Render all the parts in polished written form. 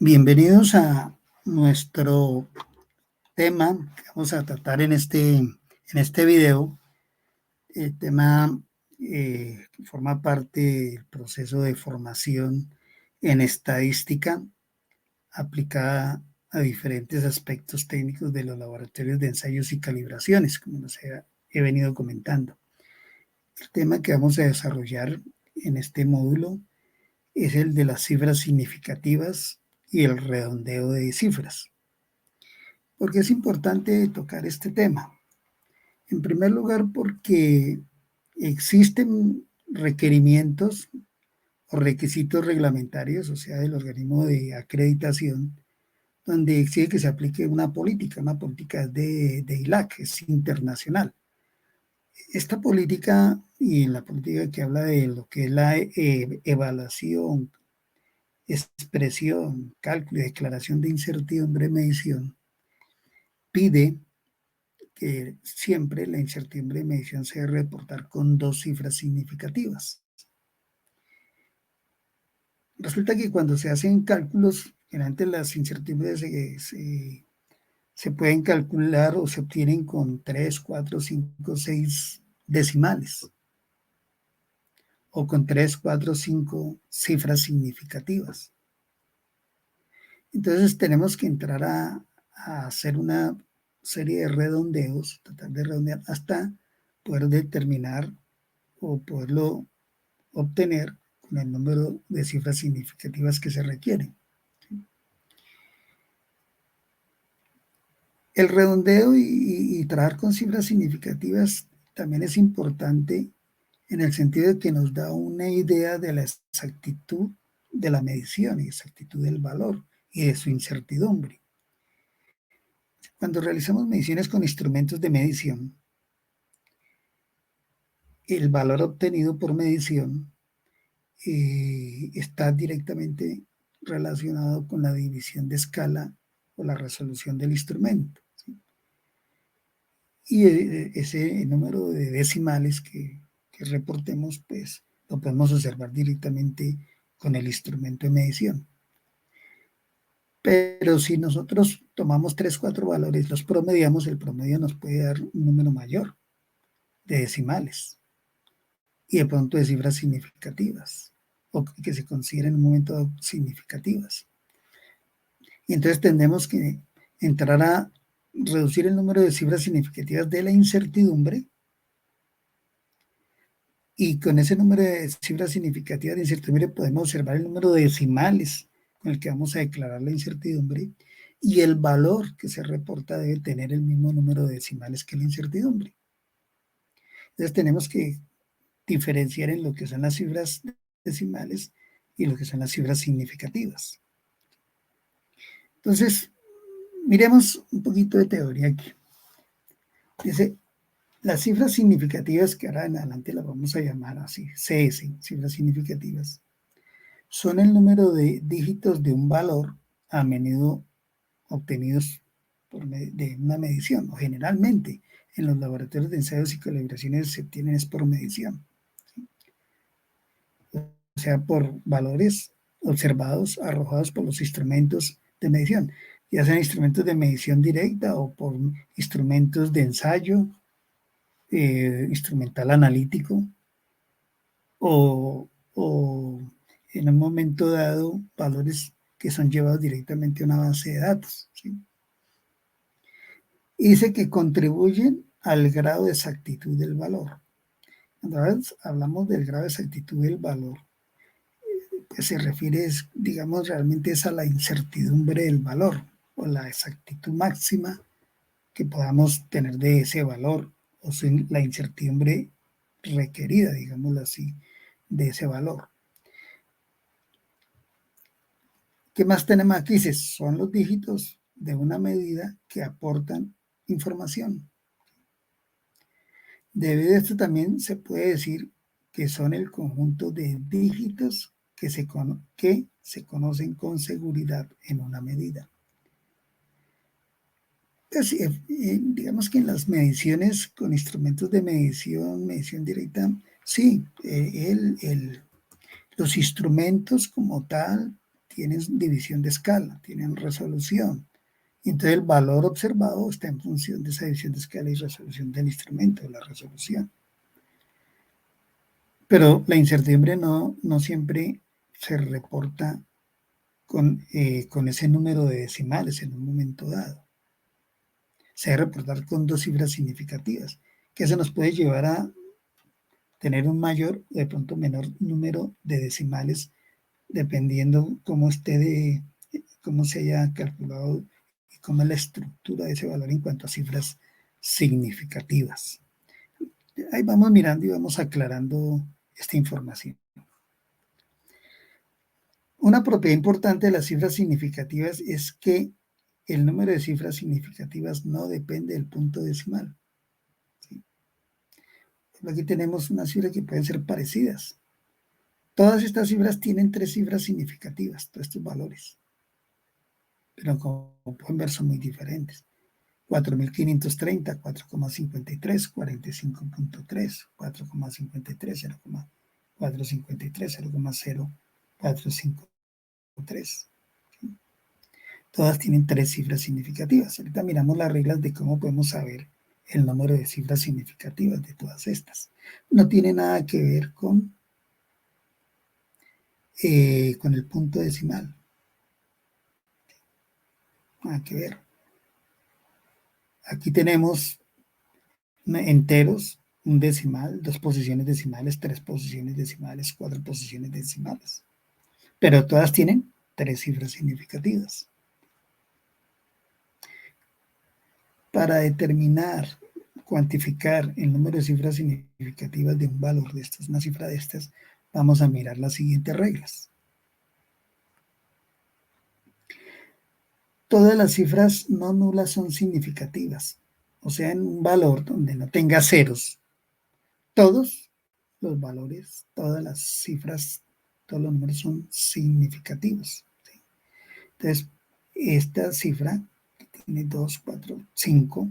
Bienvenidos a nuestro tema que vamos a tratar en este video. El tema que forma parte del proceso de formación en estadística aplicada a diferentes aspectos técnicos de los laboratorios de ensayos y calibraciones, como he venido comentando. El tema que vamos a desarrollar en este módulo es el de las cifras significativas y el redondeo de cifras. ¿Por qué es importante tocar este tema? En primer lugar, porque existen requerimientos o requisitos reglamentarios, o sea, del organismo de acreditación, donde exige que se aplique una política de ILAC, es internacional. Esta política y la política que habla de lo que es la evaluación, expresión, cálculo y declaración de incertidumbre de medición, pide que siempre la incertidumbre de medición se debe reportar con dos cifras significativas. Resulta que cuando se hacen cálculos, generalmente las incertidumbres se pueden calcular o se obtienen con 3, 4, 5, 6 decimales o con 3, 4, 5 cifras significativas. Entonces tenemos que entrar a hacer una serie de redondeos, tratar de redondear hasta poder determinar o poderlo obtener con el número de cifras significativas que se requieren. El redondeo y trabajar con cifras significativas también es importante en el sentido de que nos da una idea de la exactitud de la medición y exactitud del valor y de su incertidumbre. Cuando realizamos mediciones con instrumentos de medición, el valor obtenido por medición está directamente relacionado con la división de escala o la resolución del instrumento, ¿sí? Y ese número de decimales que reportemos, pues lo podemos observar directamente con el instrumento de medición. Pero si nosotros tomamos 3, 4 valores, los promediamos, el promedio nos puede dar un número mayor de decimales y de pronto de cifras significativas o que se consideren en un momento significativas. Y entonces tendremos que entrar a reducir el número de cifras significativas de la incertidumbre, y con ese número de cifras significativas de incertidumbre podemos observar el número de decimales con el que vamos a declarar la incertidumbre, y el valor que se reporta debe tener el mismo número de decimales que la incertidumbre. Entonces tenemos que diferenciar en lo que son las cifras decimales y lo que son las cifras significativas. Entonces, miremos un poquito de teoría aquí. Dice, las cifras significativas, que ahora en adelante las vamos a llamar así, CS, cifras significativas, son el número de dígitos de un valor a menudo obtenidos de una medición, o generalmente en los laboratorios de ensayos y calibraciones se obtienen es por medición, ¿sí? O sea, por valores observados, arrojados por los instrumentos de medición, ya sean instrumentos de medición directa o por instrumentos de ensayo, instrumental analítico, o en un momento dado valores que son llevados directamente a una base de datos, ¿sí? Y dice que contribuyen al grado de exactitud del valor. Cuando hablamos del grado de exactitud del valor, pues se refiere, digamos, realmente es a la incertidumbre del valor o la exactitud máxima que podamos tener de ese valor, o la incertidumbre requerida, digámoslo así, de ese valor. ¿Qué más tenemos aquí? Son los dígitos de una medida que aportan información. Debido a esto también se puede decir que son el conjunto de dígitos que se conocen con seguridad en una medida. Pues, digamos que en las mediciones con instrumentos de medición directa, sí, los instrumentos como tal tienen división de escala, tienen resolución. Y entonces el valor observado está en función de esa división de escala y resolución del instrumento, de la resolución. Pero la incertidumbre no siempre se reporta con ese número de decimales en un momento dado. Se debe reportar con dos cifras significativas, que eso nos puede llevar a tener un mayor o de pronto menor número de decimales, dependiendo cómo cómo se haya calculado y cómo es la estructura de ese valor en cuanto a cifras significativas. Ahí vamos mirando y vamos aclarando esta información. Una propiedad importante de las cifras significativas es que el número de cifras significativas no depende del punto decimal. ¿Sí? Aquí tenemos una cifra que pueden ser parecidas. Todas estas cifras tienen tres cifras significativas, todos estos valores. Pero como pueden ver son muy diferentes. 4.530, 4,53, 45.3, 4,53, 0,453, 0,0453. Todas tienen tres cifras significativas. Ahorita miramos las reglas de cómo podemos saber el número de cifras significativas de todas estas. No tiene nada que ver con el punto decimal. Nada que ver. Aquí tenemos enteros, un decimal, dos posiciones decimales, tres posiciones decimales, cuatro posiciones decimales. Pero todas tienen tres cifras significativas. Para determinar, cuantificar el número de cifras significativas de un valor de estas, una cifra de estas, vamos a mirar las siguientes reglas. Todas las cifras no nulas son significativas. O sea, en un valor donde no tenga ceros, todos los valores, todas las cifras, todos los números son significativos. ¿Sí? Entonces, esta cifra tiene 2, 4, 5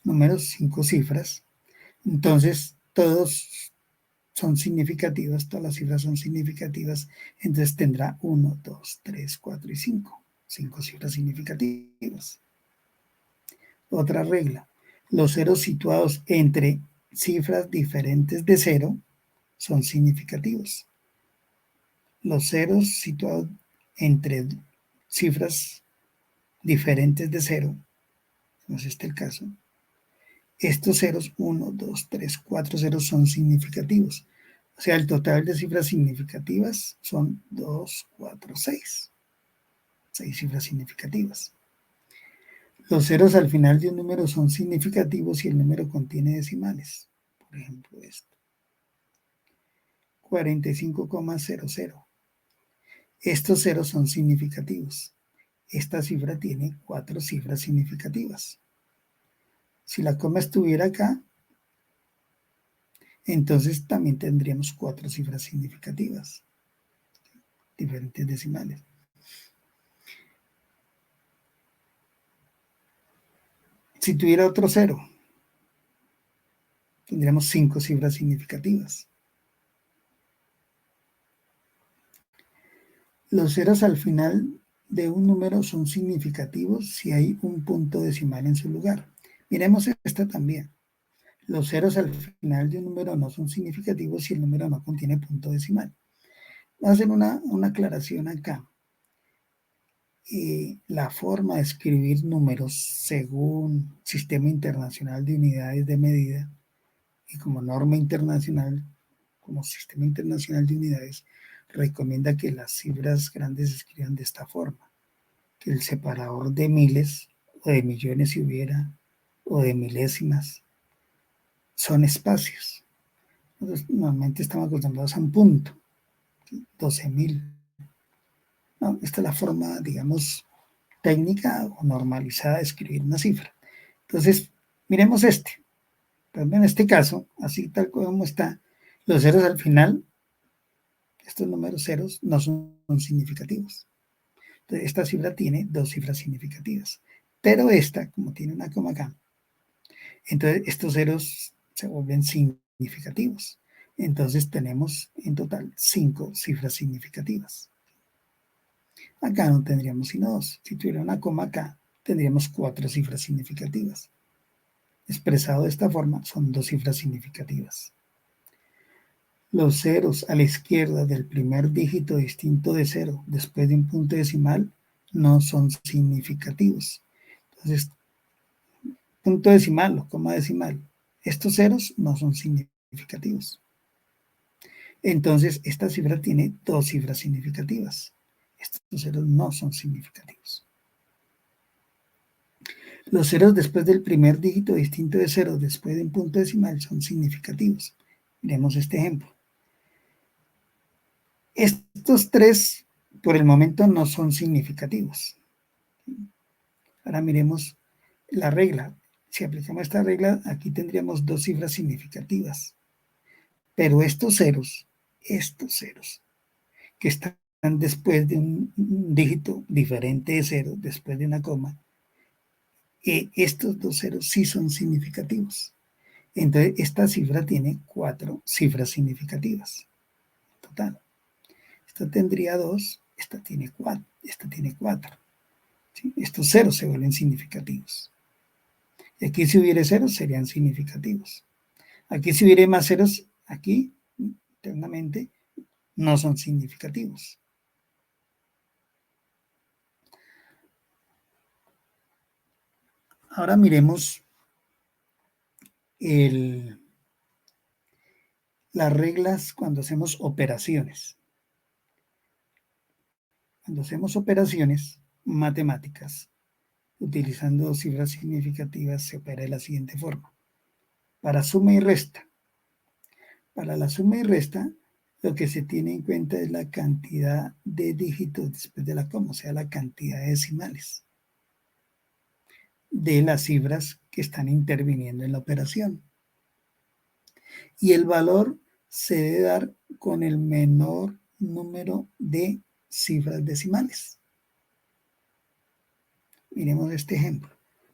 números, 5 cifras. Entonces, todos son significativas, todas las cifras son significativas. Entonces, tendrá 1, 2, 3, 4 y 5. 5 cifras significativas. Otra regla. Los ceros situados entre cifras diferentes de 0 son significativos. Los ceros situados entre cifras diferentes de 0, no es este el caso, estos ceros 1, 2, 3, 4 ceros son significativos. O sea, el total de cifras significativas son 2, 4, 6. 6 cifras significativas. Los ceros al final de un número son significativos si el número contiene decimales. Por ejemplo, esto. 45,00. Estos ceros son significativos. Esta cifra tiene 4 cifras significativas. Si la coma estuviera acá, entonces también tendríamos 4 cifras significativas, diferentes decimales. Si tuviera otro cero, tendríamos 5 cifras significativas. Los ceros al final de un número son significativos si hay un punto decimal en su lugar. Miremos esta también. Los ceros al final de un número no son significativos si el número no contiene punto decimal. Voy a hacer una aclaración acá. La forma de escribir números según Sistema Internacional de Unidades de Medida y como norma internacional, como Sistema Internacional de Unidades, recomienda que las cifras grandes se escriban de esta forma, que el separador de miles o de millones si hubiera, o de milésimas, son espacios. Entonces, normalmente estamos acostumbrados a un punto, 12.000. No, esta es la forma, digamos, técnica o normalizada de escribir una cifra. Entonces, miremos este. En este caso, así tal como está, los ceros al final, estos números ceros no son significativos. Entonces, esta cifra tiene dos cifras significativas. Pero esta, como tiene una coma acá, entonces estos ceros se vuelven significativos. Entonces tenemos en total 5 cifras significativas. Acá no tendríamos sino 2. Si tuviera una coma acá, tendríamos 4 cifras significativas. Expresado de esta forma, son 2 cifras significativas. Los ceros a la izquierda del primer dígito distinto de 0 después de un punto decimal no son significativos. Entonces, punto decimal o coma decimal, estos ceros no son significativos. Entonces, esta cifra tiene 2 cifras significativas. Estos ceros no son significativos. Los ceros después del primer dígito distinto de 0 después de un punto decimal son significativos. Miremos este ejemplo. Estos 3 por el momento no son significativos. Ahora miremos la regla. Si aplicamos esta regla, aquí tendríamos 2 cifras significativas. Pero estos ceros, que están después de un dígito diferente de 0, después de una coma, estos 2 ceros sí son significativos. Entonces, esta cifra tiene 4 cifras significativas. Total. Esta tendría 2, esta tiene 4, esta tiene 4. ¿Sí? Estos ceros se vuelven significativos. Y aquí si hubiera ceros serían significativos. Aquí si hubiera más ceros, aquí internamente no son significativos. Ahora miremos las reglas cuando hacemos operaciones. Cuando hacemos operaciones matemáticas, utilizando cifras significativas, se opera de la siguiente forma. Para suma y resta. Para la suma y resta, lo que se tiene en cuenta es la cantidad de dígitos después de la coma, o sea, la cantidad de decimales de las cifras que están interviniendo en la operación. Y el valor se debe dar con el menor número de cifras decimales. Miremos este ejemplo.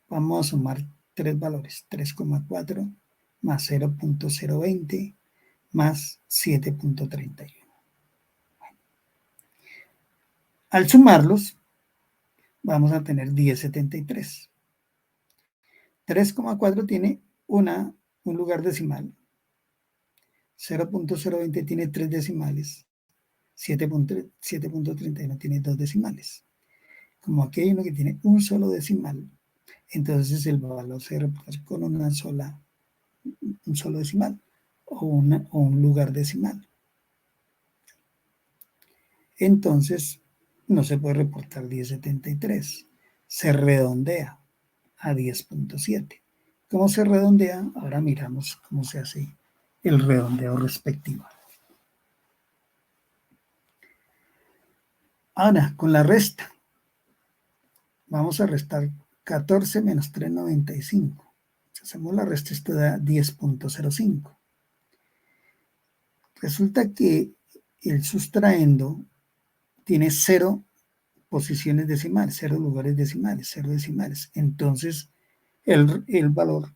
Vamos a sumar 3 valores, 3,4 más 0.020 más 7.31. Al sumarlos, vamos a tener 1073. 3,4 tiene un lugar decimal. 0.020 tiene 3 decimales. 7.31 tiene 2 decimales. Como aquí hay uno que tiene un solo decimal, entonces el valor se representa con un solo decimal o un lugar decimal. Entonces no se puede reportar 1073. Se redondea a 10.7. ¿Cómo se redondea? Ahora miramos cómo se hace el redondeo respectivo. Ahora, con la resta, vamos a restar 14 menos 3,95. Si hacemos la resta, esto da 10.05. Resulta que el sustraendo tiene 0 posiciones decimales, 0 lugares decimales, 0 decimales. Entonces, el valor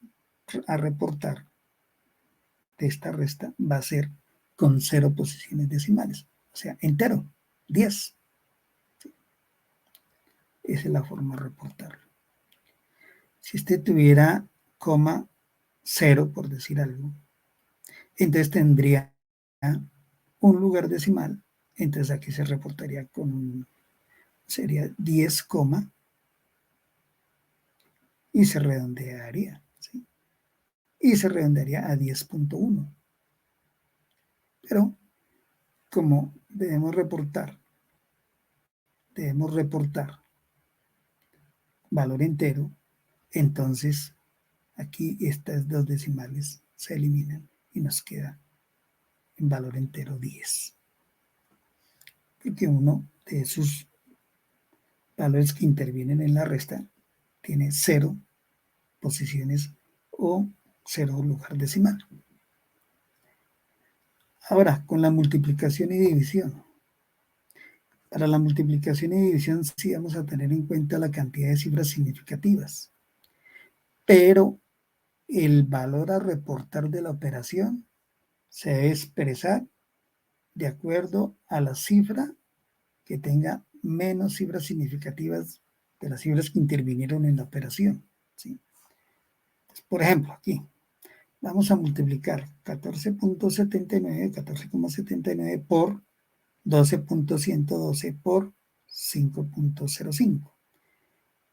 a reportar de esta resta va a ser con 0 posiciones decimales, o sea, entero, 10. Esa es la forma de reportarlo. Si usted tuviera coma 0, por decir algo, entonces tendría un lugar decimal, entonces aquí se reportaría sería 10, y se redondearía, ¿sí? Y se redondearía a 10.1. Pero como debemos reportar valor entero, entonces aquí estas 2 decimales se eliminan y nos queda en valor entero 10. Porque uno de esos valores que intervienen en la resta tiene 0 posiciones o 0 lugar decimal. Ahora, con la multiplicación y división. Para la multiplicación y división sí vamos a tener en cuenta la cantidad de cifras significativas. Pero el valor a reportar de la operación se debe expresar de acuerdo a la cifra que tenga menos cifras significativas de las cifras que intervinieron en la operación, ¿sí? Entonces, por ejemplo, aquí vamos a multiplicar 14.79 por 12.112 por 5.05.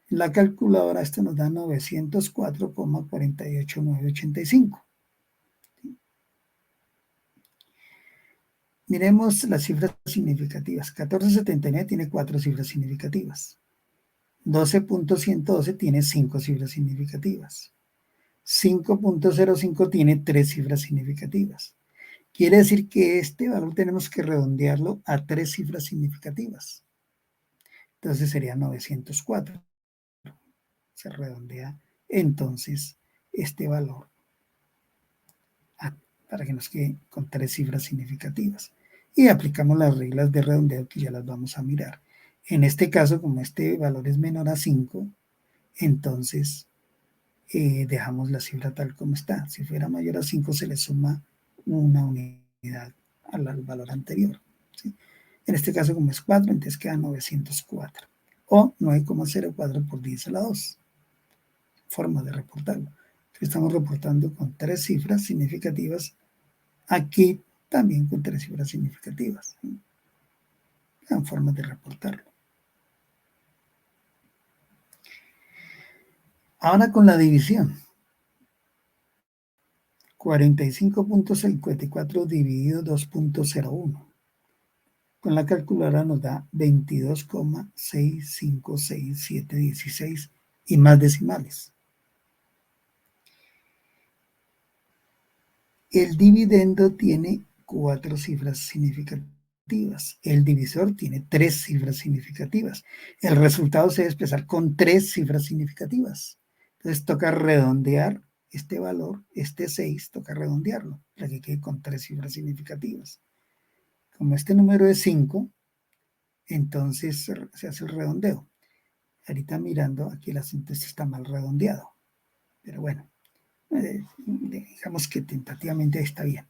En la calculadora esto nos da 904,48,985. Miremos las cifras significativas. 1479 tiene 4 cifras significativas. 12.112 tiene 5 cifras significativas. 5.05 tiene 3 cifras significativas. Quiere decir que este valor tenemos que redondearlo a 3 cifras significativas. Entonces sería 904. Se redondea entonces este valor para que nos quede con 3 cifras significativas. Y aplicamos las reglas de redondeo que ya las vamos a mirar. En este caso, como este valor es menor a 5, entonces dejamos la cifra tal como está. Si fuera mayor a 5, se le suma una unidad al valor anterior, ¿sí? En este caso, como es 4, entonces queda 904. O 9,04 por 10 a la 2. Forma de reportarlo. Estamos reportando con 3 cifras significativas. Aquí también con 3 cifras significativas. Son formas de reportarlo. Ahora con la división. 45.54 dividido 2.01. Con la calculadora nos da 22,6566716 y más decimales. El dividendo tiene 4 cifras significativas. El divisor tiene 3 cifras significativas. El resultado se debe expresar con 3 cifras significativas. Entonces toca redondear este valor, este 6, toca redondearlo para que quede con 3 cifras significativas. Como este número es 5, entonces se hace el redondeo. Ahorita mirando, aquí el asunto está mal redondeado. Pero bueno, digamos que tentativamente está bien.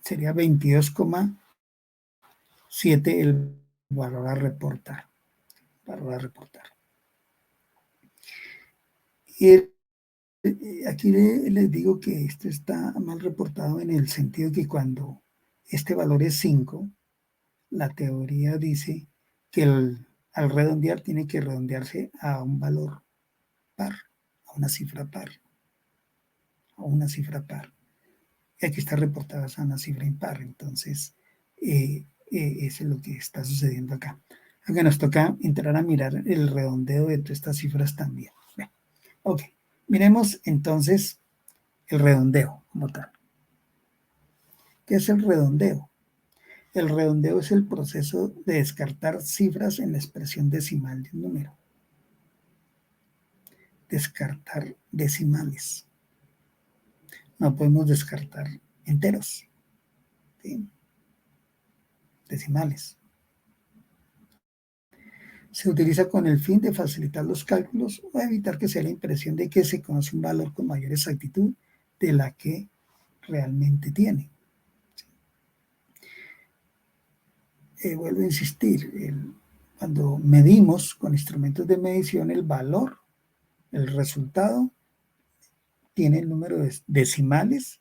Sería 22,7 el valor a reportar. Y aquí les digo que esto está mal reportado en el sentido que cuando este valor es 5, la teoría dice que al redondear tiene que redondearse a un valor par, a una cifra par. Y aquí está reportada a una cifra impar. Entonces, eso es lo que está sucediendo acá. Acá nos toca entrar a mirar el redondeo de todas estas cifras también. Bien. Ok, miremos entonces el redondeo como tal. ¿Qué es el redondeo? El redondeo es el proceso de descartar cifras en la expresión decimal de un número. Descartar decimales. No podemos descartar enteros, ¿sí? Decimales. Se utiliza con el fin de facilitar los cálculos o evitar que sea la impresión de que se conoce un valor con mayor exactitud de la que realmente tiene. Vuelvo a insistir, cuando medimos con instrumentos de medición el valor, el resultado tiene el número de decimales,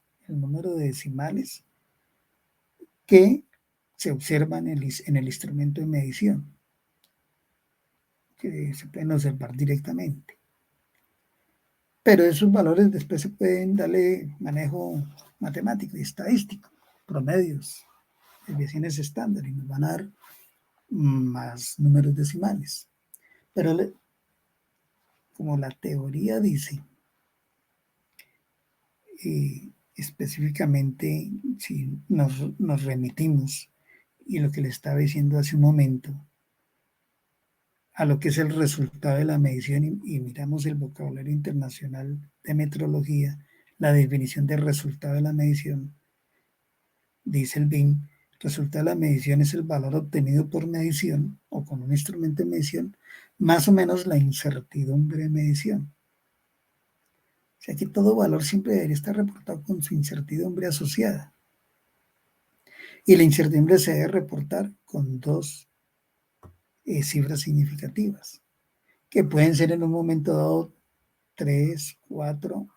que se observan en el instrumento de medición, que se pueden observar directamente. Pero esos valores después se pueden darle manejo matemático y estadístico, promedios, desviaciones estándar, y nos van a dar más números decimales. Pero como la teoría dice, específicamente si nos remitimos, y lo que le estaba diciendo hace un momento, a lo que es el resultado de la medición y miramos el vocabulario internacional de metrología, la definición de resultado de la medición, dice el BIM, resultado de la medición es el valor obtenido por medición o con un instrumento de medición, más o menos la incertidumbre de medición. O sea que todo valor siempre debería estar reportado con su incertidumbre asociada. Y la incertidumbre se debe reportar con 2 cifras significativas, que pueden ser en un momento dado 3, 4,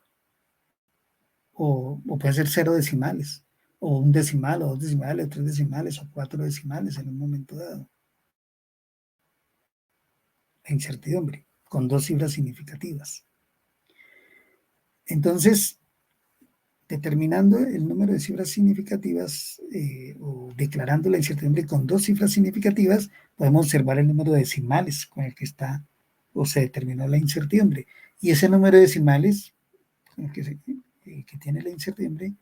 o puede ser 0 decimales, o un decimal, o 2 decimales, o 3 decimales, o 4 decimales en un momento dado. La incertidumbre, con 2 cifras significativas. Entonces, determinando el número de cifras significativas o declarando la incertidumbre con 2 cifras significativas, podemos observar el número de decimales con el que está o se determinó la incertidumbre. Y ese número de decimales con el que tiene la incertidumbre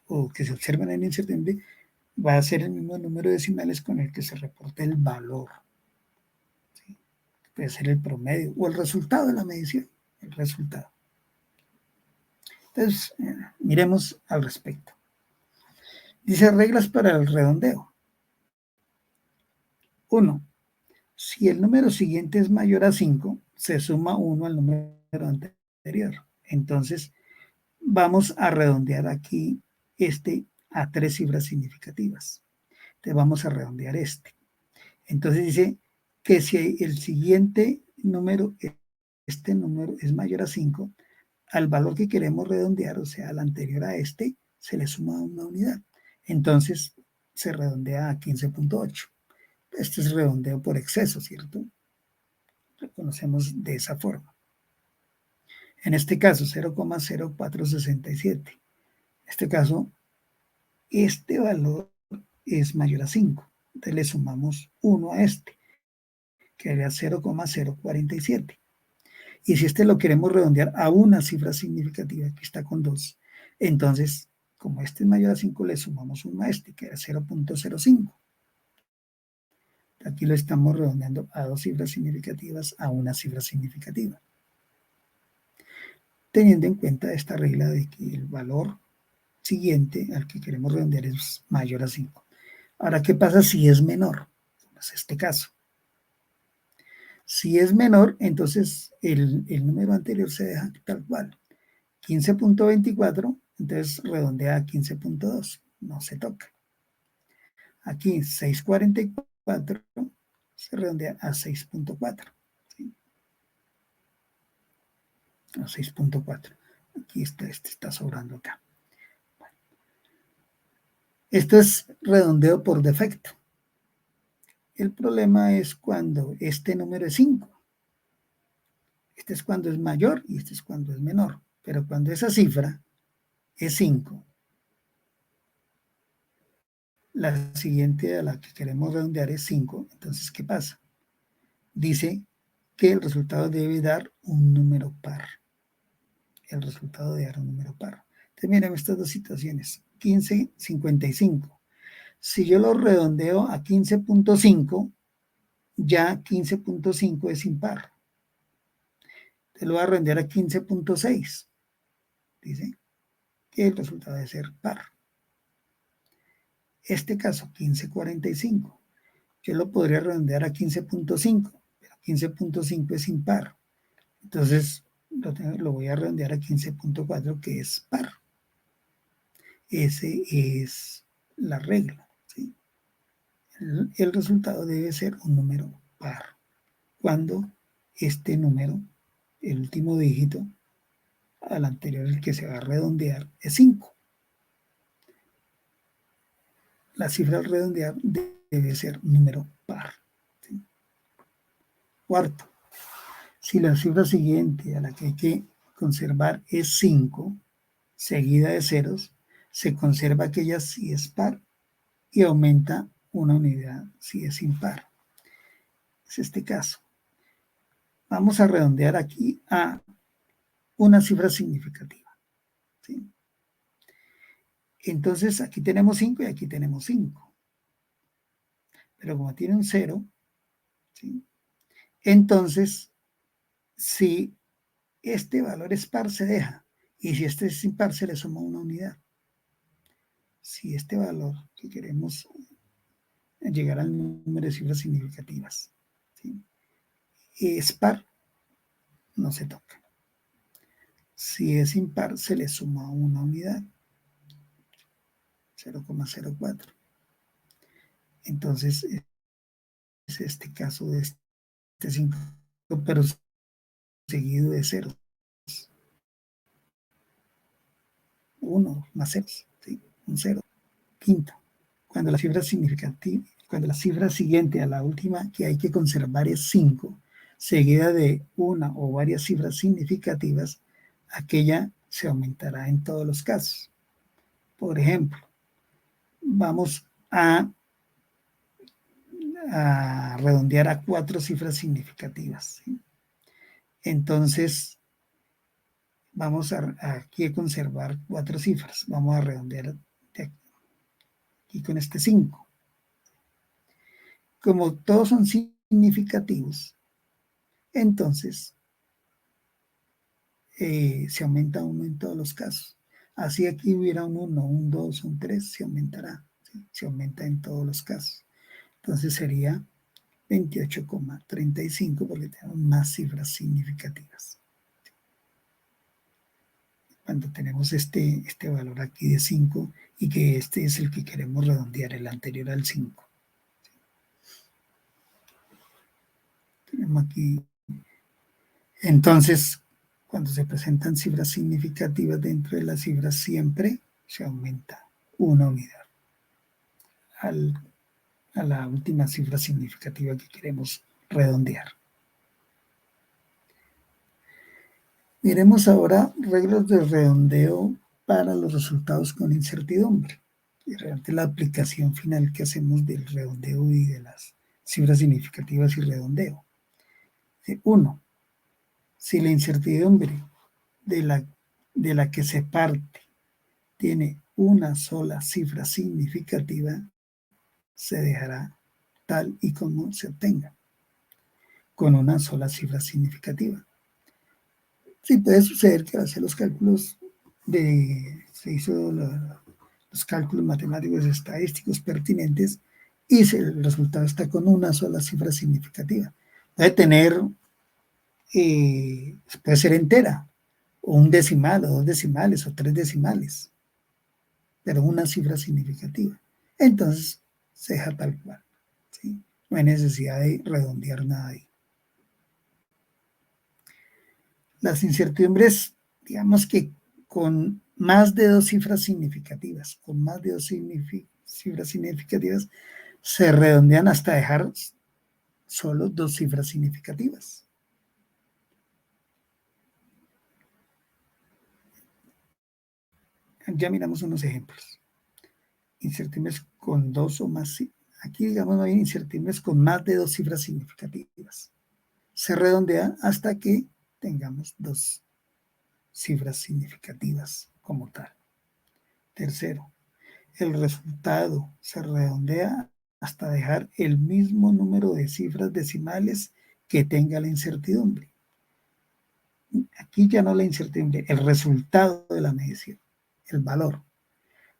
o que se observa en la incertidumbre va a ser el mismo número de decimales con el que se reporta el valor. ¿Sí? Puede ser el promedio o el resultado de la medición, el resultado. Entonces, miremos al respecto. Dice reglas para el redondeo. 1. Si el número siguiente es mayor a 5, se suma 1 al número anterior. Entonces, vamos a redondear aquí a 3 cifras significativas. Entonces, vamos a redondear este. Entonces dice que si el siguiente número, este número es mayor a 5, al valor que queremos redondear, o sea, al anterior a este, se le suma una unidad. Entonces se redondea a 15.8. Este es redondeo por exceso, ¿cierto? Lo conocemos de esa forma. En este caso, 0,0467. En este caso, este valor es mayor a 5. Entonces le sumamos 1 a este, que sería 0,047. Y si este lo queremos redondear a una cifra significativa, que está con 2, entonces, como este es mayor a 5, le sumamos 1 a este, que era 0.05. Aquí lo estamos redondeando a 2 cifras significativas, a una cifra significativa. Teniendo en cuenta esta regla de que el valor siguiente al que queremos redondear es mayor a 5. Ahora, ¿qué pasa si es menor? Es este caso. Si es menor, entonces el número anterior se deja tal cual. 15.24, entonces redondea a 15.2, no se toca. Aquí 6.44 se redondea a 6.4. ¿Sí? A 6.4. Aquí este está sobrando acá. Bueno. Esto es redondeo por defecto. El problema es cuando este número es 5. Este es cuando es mayor y este es cuando es menor. Pero cuando esa cifra es 5, la siguiente a la que queremos redondear es 5. Entonces, ¿qué pasa? Dice que el resultado debe dar un número par. El resultado debe dar un número par. Entonces, miren estas dos situaciones. 15.55. Si yo lo redondeo a 15.5, ya 15.5 es impar. Te lo voy a redondear a 15.6. Dice que el resultado debe ser par. Este caso, 15.45. Yo lo podría redondear a 15.5, pero 15.5 es impar. Entonces, lo voy a redondear a 15.4, que es par. Ese es la regla. ¿Sí? El resultado debe ser un número par. Cuando este número, el último dígito, al anterior, el que se va a redondear, es 5. La cifra al redondear debe ser número par. ¿Sí? Cuarto, si la cifra siguiente a la que hay que conservar es 5, seguida de ceros, se conserva aquella si es par y aumenta una unidad si es impar. Es este caso. Vamos a redondear aquí a una cifra significativa. ¿Sí? Entonces aquí tenemos 5 y aquí tenemos 5. Pero como tiene un 0, ¿sí? Entonces, si este valor es par, se deja. Y si este es impar, se le suma una unidad. Si este valor que queremos llegar al número de cifras significativas, ¿sí?, es par, no se toca. Si es impar, se le suma una unidad, 0,04. Entonces, este caso de este 5, pero seguido de ceros. 1 más ceros, ¿sí? Un 0. Quinto, cuando la cifra significativa, cuando la cifra siguiente a la última que hay que conservar es 5, seguida de una o varias cifras significativas, aquella se aumentará en todos los casos. Por ejemplo, vamos a redondear a 4 cifras significativas, ¿sí? Entonces, vamos aquí a conservar 4 cifras. Vamos a redondear de aquí con este 5. Como todos son significativos, entonces se aumenta 1 en todos los casos. Así aquí hubiera un 1, un 2, un 3, se aumentará, ¿sí? Se aumenta en todos los casos. Entonces sería 28,35 porque tenemos más cifras significativas. Cuando tenemos este valor aquí de 5 y que este es el que queremos redondear, el anterior al 5. Tenemos aquí. Entonces, cuando se presentan cifras significativas dentro de las cifras, siempre se aumenta una unidad a la última cifra significativa que queremos redondear. Miremos ahora reglas de redondeo para los resultados con incertidumbre. Y realmente la aplicación final que hacemos del redondeo y de las cifras significativas y redondeo. 1. Si la incertidumbre de la que se parte tiene una sola cifra significativa, se dejará tal y como se obtenga, con una sola cifra significativa. Sí, puede suceder que al hacer los cálculos se hizo los cálculos matemáticos estadísticos pertinentes y el resultado está con una sola cifra significativa. Puede tener, puede ser entera, o un decimal, o 2 decimales, o 3 decimales, pero una cifra significativa. Entonces se deja tal cual, ¿sí? No hay necesidad de redondear nada ahí. Las incertidumbres, digamos que con más de 2 cifras significativas, cifras significativas, se redondean hasta dejar solo 2 cifras significativas. Ya miramos unos ejemplos. Incertidumbres con 2 o más, aquí digamos no hay incertidumbres con más de 2 cifras significativas. Se redondea hasta que tengamos 2 cifras significativas como tal. Tercero, el resultado se redondea hasta dejar el mismo número de cifras decimales que tenga la incertidumbre. Aquí ya no la incertidumbre, el resultado de la medición, el valor.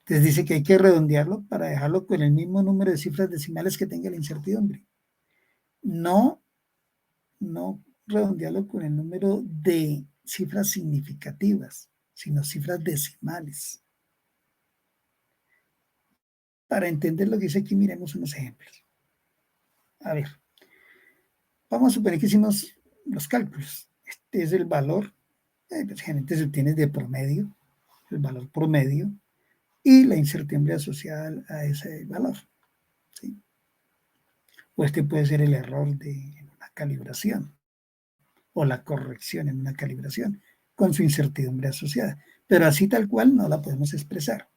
Entonces dice que hay que redondearlo para dejarlo con el mismo número de cifras decimales que tenga la incertidumbre. No redondearlo con el número de cifras significativas, sino cifras decimales. Para entender lo que dice aquí, miremos unos ejemplos. A ver, vamos a suponer que hicimos los cálculos. Este es el valor, pues, generalmente se obtiene de promedio, el valor promedio, y la incertidumbre asociada a ese valor, ¿sí? O este puede ser el error de una calibración, o la corrección en una calibración, con su incertidumbre asociada. Pero así tal cual no la podemos expresar.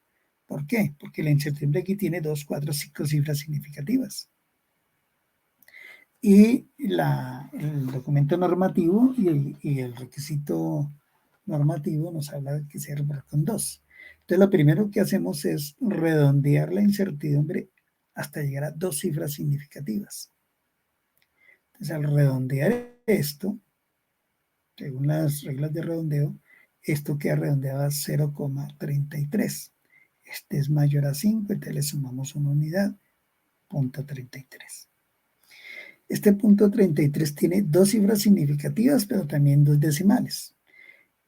¿Por qué? Porque la incertidumbre aquí tiene 2, 4, 5 cifras significativas. Y el documento normativo y el requisito normativo nos habla de que se reparta con 2. Entonces, lo primero que hacemos es redondear la incertidumbre hasta llegar a 2 cifras significativas. Entonces, al redondear esto, según las reglas de redondeo, esto queda redondeado a 0,33. Este es mayor a 5, entonces le sumamos una unidad, punto 33. Este punto 33 tiene 2 cifras significativas, pero también 2 decimales.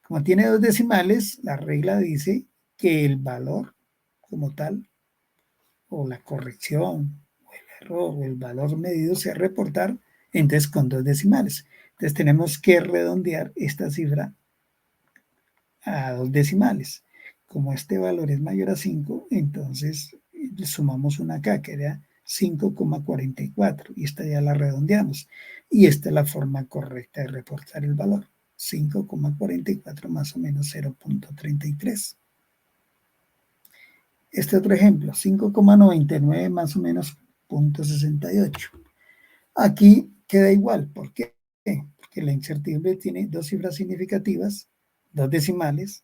Como tiene 2 decimales, la regla dice que el valor como tal, o la corrección, o el o el valor medido sea reportar, entonces con 2 decimales. Entonces tenemos que redondear esta cifra a 2 decimales. Como este valor es mayor a 5, entonces le sumamos una acá, que era 5,44, y esta ya la redondeamos. Y esta es la forma correcta de reportar el valor. 5,44 más o menos 0,33. Este otro ejemplo, 5,99 más o menos 0,68. Aquí queda igual. ¿Por qué? Porque la incertidumbre tiene 2 cifras significativas, 2 decimales.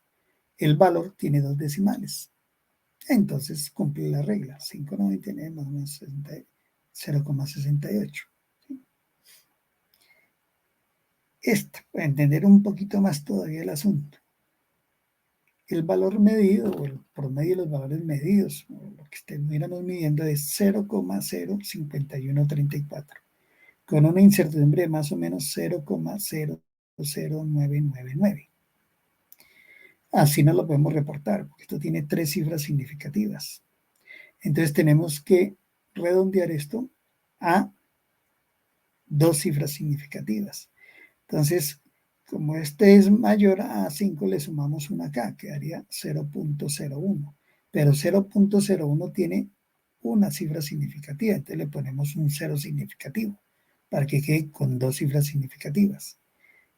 El valor tiene 2 decimales. Entonces cumple la regla. 5,99 más o menos 0,68. Para entender un poquito más todavía el asunto. El valor medido o el promedio de los valores medidos, o lo que estuviéramos midiendo, es 0,05134, con una incertidumbre de más o menos 0,00999. Así no lo podemos reportar, porque esto tiene 3 cifras significativas. Entonces tenemos que redondear esto a 2 cifras significativas. Entonces, como este es mayor a 5, le sumamos una acá, quedaría 0,01. Pero 0,01 tiene una cifra significativa, entonces le ponemos un 0 significativo para que quede con 2 cifras significativas.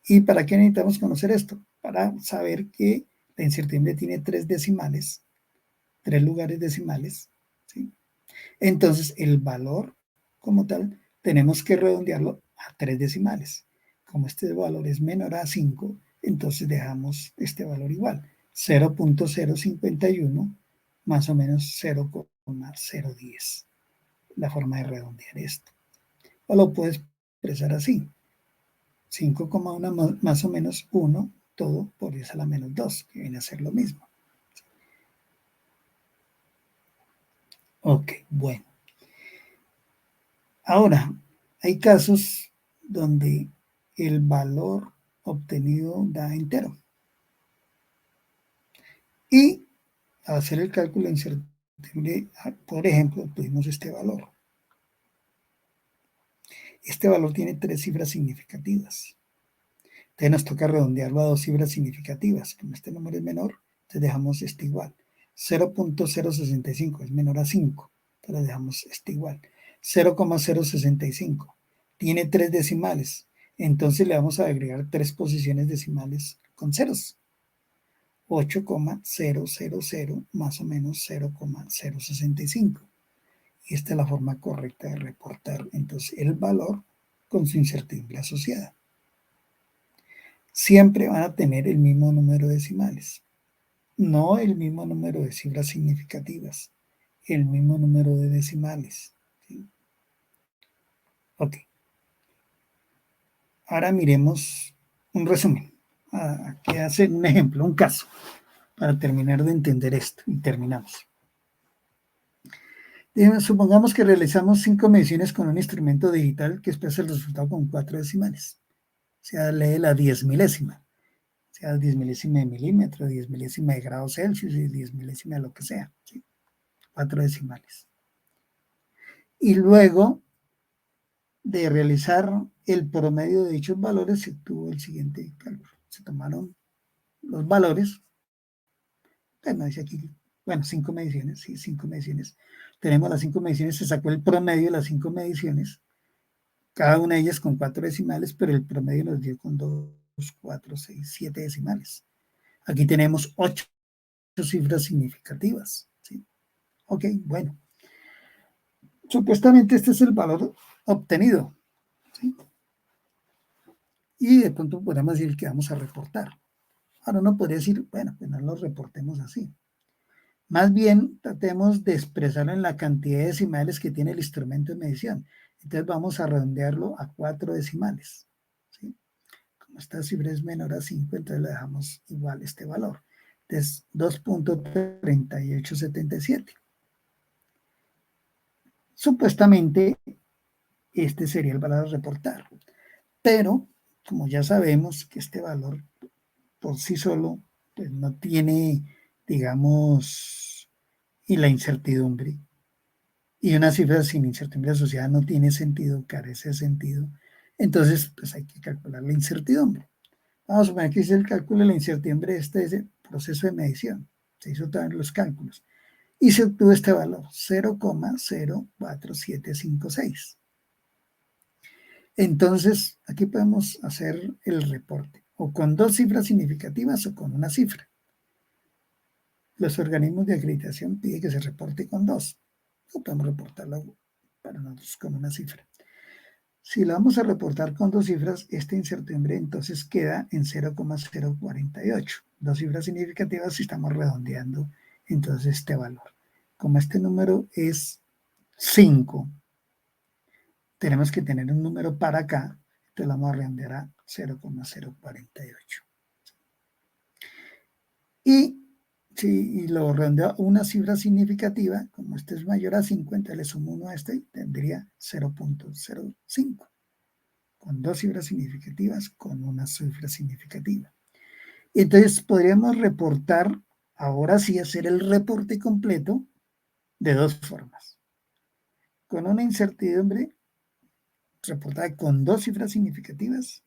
¿Y para qué necesitamos conocer esto? Para saber que la incertidumbre tiene 3 decimales, 3 lugares decimales, ¿sí? Entonces, el valor como tal, tenemos que redondearlo a 3 decimales. Como este valor es menor a 5, entonces dejamos este valor igual. 0,051 más o menos 0,010. La forma de redondear esto. O lo puedes expresar así. 5,1 más o menos 1, todo por 10 a la menos 2, que viene a ser lo mismo. Ok, bueno. Ahora, hay casos donde el valor obtenido da entero. Y al hacer el cálculo de incertidumbre, por ejemplo, tuvimos este valor. Este valor tiene 3 cifras significativas. Entonces nos toca redondearlo a 2 cifras significativas. Como este número es menor, entonces dejamos este igual. 0,065 es menor a 5, entonces dejamos este igual. 0,065 tiene 3 decimales, entonces le vamos a agregar 3 posiciones decimales con ceros. 8,000 más o menos 0,065. Y esta es la forma correcta de reportar entonces el valor con su incertidumbre asociada. Siempre van a tener el mismo número de decimales, no el mismo número de cifras significativas, el mismo número de decimales. ¿Sí? Ok. Ahora miremos un resumen. Aquí hace un ejemplo, un caso, para terminar de entender esto y terminamos. Supongamos que realizamos 5 mediciones con un instrumento digital que expresa el resultado con 4 decimales. O sea, lee la 10 milésima. O sea, 10 milésima de milímetro, 10 milésima de grados Celsius y 10 milésima de lo que sea. ¿Sí? 4 decimales. Y luego de realizar el promedio de dichos valores, se tuvo el siguiente cálculo. Se tomaron los valores. Bueno, dice aquí, bueno, 5 mediciones, sí, 5 mediciones. Tenemos las 5 mediciones, se sacó el promedio de las 5 mediciones, cada una de ellas con 4 decimales, pero el promedio nos dio con 2, 4, 6, 7 decimales. Aquí tenemos 8 cifras significativas. ¿Sí? Ok, bueno. Supuestamente este es el valor obtenido. ¿Sí? Y de pronto podemos decir que vamos a reportar. Ahora uno podría decir, bueno, pues no lo reportemos así. Más bien, tratemos de expresarlo en la cantidad de decimales que tiene el instrumento de medición. Entonces vamos a redondearlo a 4 decimales. ¿Sí? Como esta cifra es menor a 5, entonces le dejamos igual este valor. Entonces 2,3877. Supuestamente este sería el valor a reportar. Pero, como ya sabemos que este valor por sí solo pues, no tiene, digamos, y la incertidumbre, y una cifra sin incertidumbre asociada no tiene sentido, carece de sentido. Entonces, pues hay que calcular la incertidumbre. Vamos a suponer que hice el cálculo de la incertidumbre, este es el proceso de medición. Se hizo también los cálculos. Y se obtuvo este valor, 0,04756. Entonces, aquí podemos hacer el reporte, o con dos cifras significativas o con una cifra. Los organismos de acreditación piden que se reporte con dos. No podemos reportarlo para nosotros con una cifra. Si lo vamos a reportar con dos cifras, esta incertidumbre entonces queda en 0,048. Dos cifras significativas si estamos redondeando entonces este valor. Como este número es 5, tenemos que tener un número para acá, entonces lo vamos a redondear a 0,048. Y si lo redondeo a una cifra significativa, como este es mayor a 5, entonces le sumo 1 a este y tendría 0,05. Con dos cifras significativas, con una cifra significativa. Entonces podríamos reportar, ahora sí, hacer el reporte completo de dos formas. Con una incertidumbre reportada con dos cifras significativas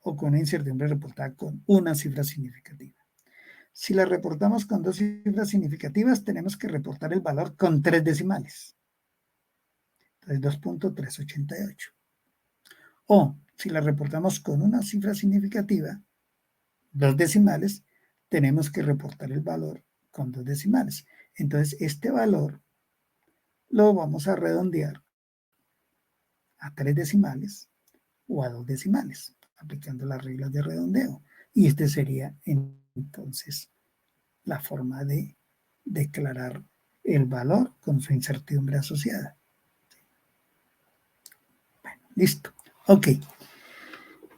o con una incertidumbre reportada con una cifra significativa. Si la reportamos con dos cifras significativas, tenemos que reportar el valor con 3 decimales. Entonces 2.388. O si la reportamos con una cifra significativa, 2 decimales, tenemos que reportar el valor con 2 decimales. Entonces, este valor lo vamos a redondear a 3 decimales o a 2 decimales, aplicando las reglas de redondeo. Y este sería entonces la forma de declarar el valor con su incertidumbre asociada. Bueno, listo. Ok.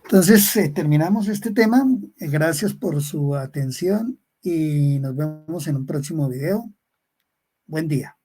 Entonces, terminamos este tema. Gracias por su atención y nos vemos en un próximo video. Buen día.